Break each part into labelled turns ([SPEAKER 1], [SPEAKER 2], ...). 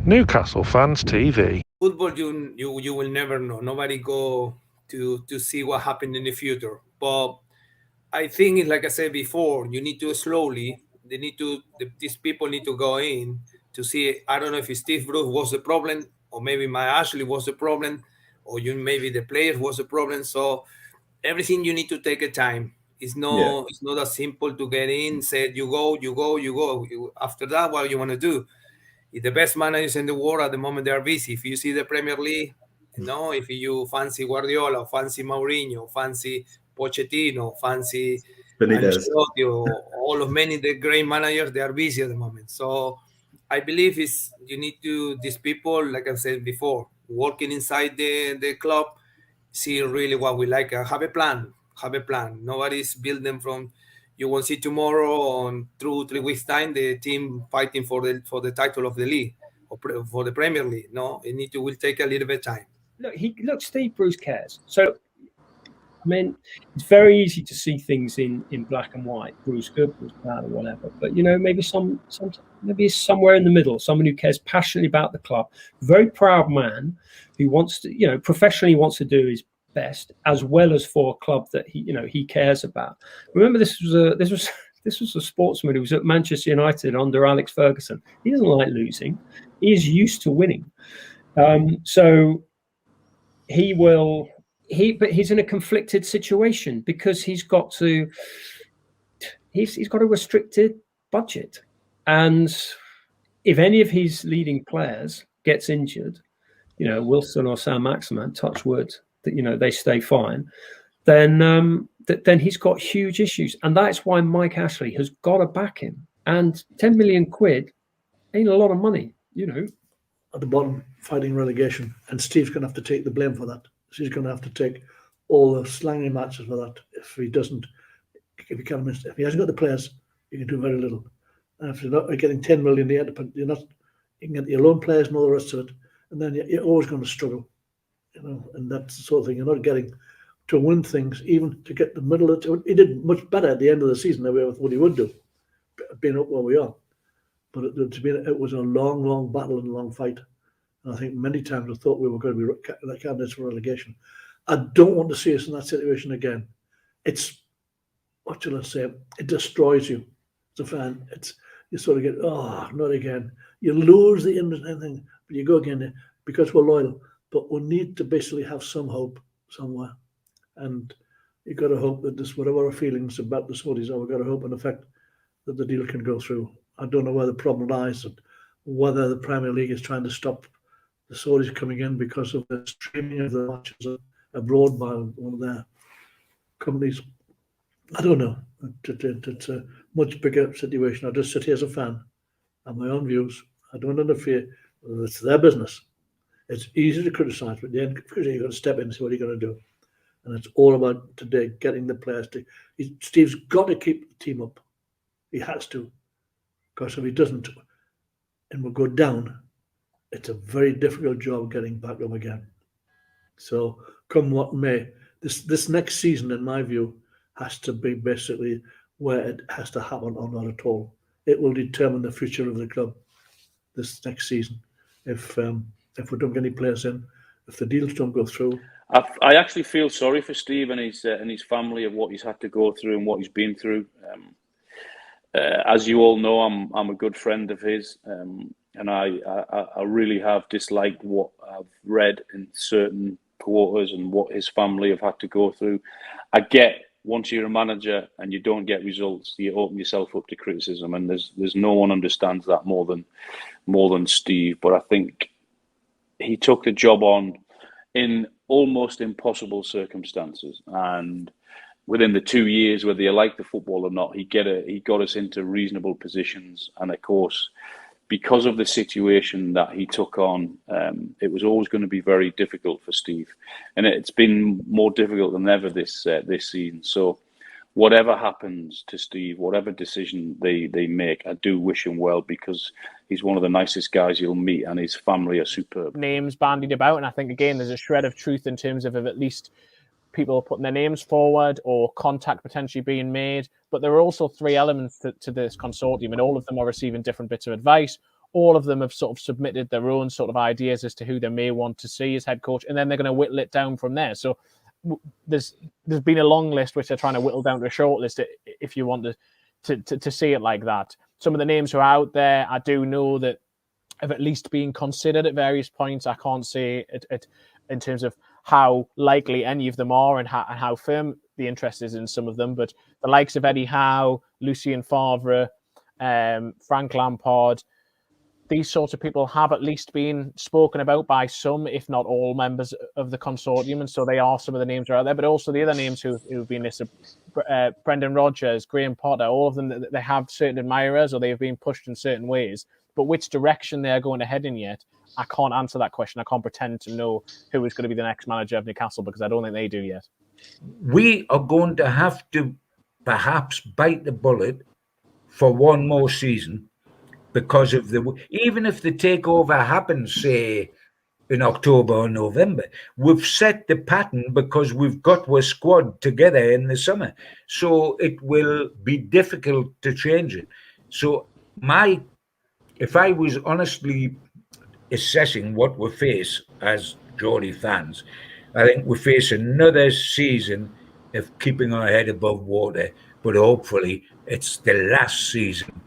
[SPEAKER 1] Newcastle Fans TV.
[SPEAKER 2] Football, you will never know. Nobody go to see what happened in the future. But I think, like I said before, you need to slowly. These people need to go in to see. I don't know if Steve Bruce was the problem, or maybe my Ashley was the problem, or maybe the players was the problem. So everything you need to take a time. It's not as simple to get in. Say you go, you go, you go. After that, what you want to do? If the best managers in the world at the moment they are busy. If you see the Premier League, if you fancy Guardiola, fancy Mourinho, fancy Pochettino, fancy
[SPEAKER 3] Benitez.
[SPEAKER 2] Ancelotti, or all of many the great managers, they are busy at the moment. So I believe you need to these people, like I said before, working inside the club, see really what we like. Have a plan. Have a plan. Nobody's building from. You will see tomorrow on 2 3 weeks time the team fighting for the title of the league or for the Premier League. No, will take a little bit of time.
[SPEAKER 4] Look, Steve Bruce cares. So, I mean, it's very easy to see things in black and white. Bruce good, Bruce bad, or whatever. But maybe maybe it's somewhere in the middle. Someone who cares passionately about the club, very proud man who wants to, professionally wants to do his best, as well as for a club that he cares about. Remember, this was a sportsman who was at Manchester United under Alex Ferguson. He doesn't like losing. He is used to winning. So he will. But he's in a conflicted situation because he's got a restricted budget, and if any of his leading players gets injured, Wilson or Sam Maximan, touch wood, that they stay fine, then he's got huge issues, and that's why Mike Ashley has got to back him. And 10 million quid ain't a lot of money,
[SPEAKER 5] At the bottom, fighting relegation, and Steve's going to have to take the blame for that. He's going to have to take all the slanging matches for that. If he hasn't got the players, he can do very little. And if you're not getting 10 million, you can get your loan players and all the rest of it, and then you're always going to struggle, And that's the sort of thing you're not getting to win things, even to get the middle of it. He did much better at the end of the season than what he would do, being up where we are. But it was a long, long battle and a long fight. I think many times I thought we were going to be candidates for relegation. I don't want to see us in that situation again. It's, what shall I say? It destroys you as a fan. You sort of get, not again. You lose the interest in anything, but you go again because we're loyal. But we need to basically have some hope somewhere. And you've got to hope that whatever our feelings about the Saudis are, we've got to hope in effect that the deal can go through. I don't know where the problem lies and whether the Premier League is trying to stop the Saudis coming in because of the streaming of the matches abroad by one of their companies. I don't know. It's a much bigger situation. I just sit here as a fan. I have my own views. I don't interfere. It's their business. It's easy to criticise, but then you've got to step in and see what you're going to do. And it's all about today getting the players to. Steve's got to keep the team up. He has to. Because if he doesn't, and we'll go down, it's a very difficult job getting back up again. So come what may, this next season, in my view, has to be basically where it has to happen or not at all. It will determine the future of the club this next season. If we don't get any players in, if the deals don't go through.
[SPEAKER 6] I actually feel sorry for Steve and his family of what he's had to go through and what he's been through. As you all know, I'm a good friend of his. And I really have disliked what I've read in certain quarters and what his family have had to go through. I get once you're a manager and you don't get results, you open yourself up to criticism, and there's no one understands that more than Steve. But I think he took the job on in almost impossible circumstances, and within the 2 years, whether you like the football or not, he got us into reasonable positions, and of course, because of the situation that he took on, it was always going to be very difficult for Steve, and it's been more difficult than ever this season. So, whatever happens to Steve, whatever decision they make, I do wish him well, because he's one of the nicest guys you'll meet, and his family are superb.
[SPEAKER 7] Names bandied about, and I think again there's a shred of truth in terms of at least people putting their names forward or contact potentially being made. But there are also three elements to this consortium, and all of them are receiving different bits of advice. all of them have sort of submitted their own sort of ideas as to who they may want to see as head coach, and then they're going to whittle it down from there. So there's been a long list which they're trying to whittle down to a short list, if you want to see it like that. Some of the names who are out there, I do know that have at least been considered at various points. I can't say it in terms of how likely any of them are and how firm the interest is in some of them, but the likes of Eddie Howe, Lucien Favre, Frank Lampard, these sorts of people have at least been spoken about by some, if not all, members of the consortium, and so they are some of the names that are out there, but also the other names who've been listed, Brendan Rodgers, Graham Potter, all of them, they have certain admirers or they have been pushed in certain ways, but which direction they're going to head in yet, I can't answer that question. I can't pretend to know who is going to be the next manager of Newcastle because I don't think they do yet.
[SPEAKER 3] We are going to have to perhaps bite the bullet for one more season because of even if the takeover happens, say, in October or November, we've set the pattern because we've got our squad together in the summer. So it will be difficult to change it. So if I was honestly assessing what we face as Geordie fans, I think we face another season of keeping our head above water, but hopefully it's the last season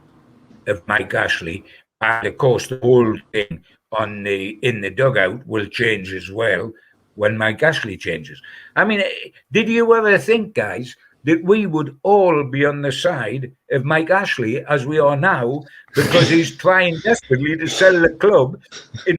[SPEAKER 3] of Mike Ashley. And of course, the whole thing in the dugout will change as well when Mike Ashley changes. I mean, did you ever think, guys, that we would all be on the side of Mike Ashley as we are now because he's trying desperately to sell the club in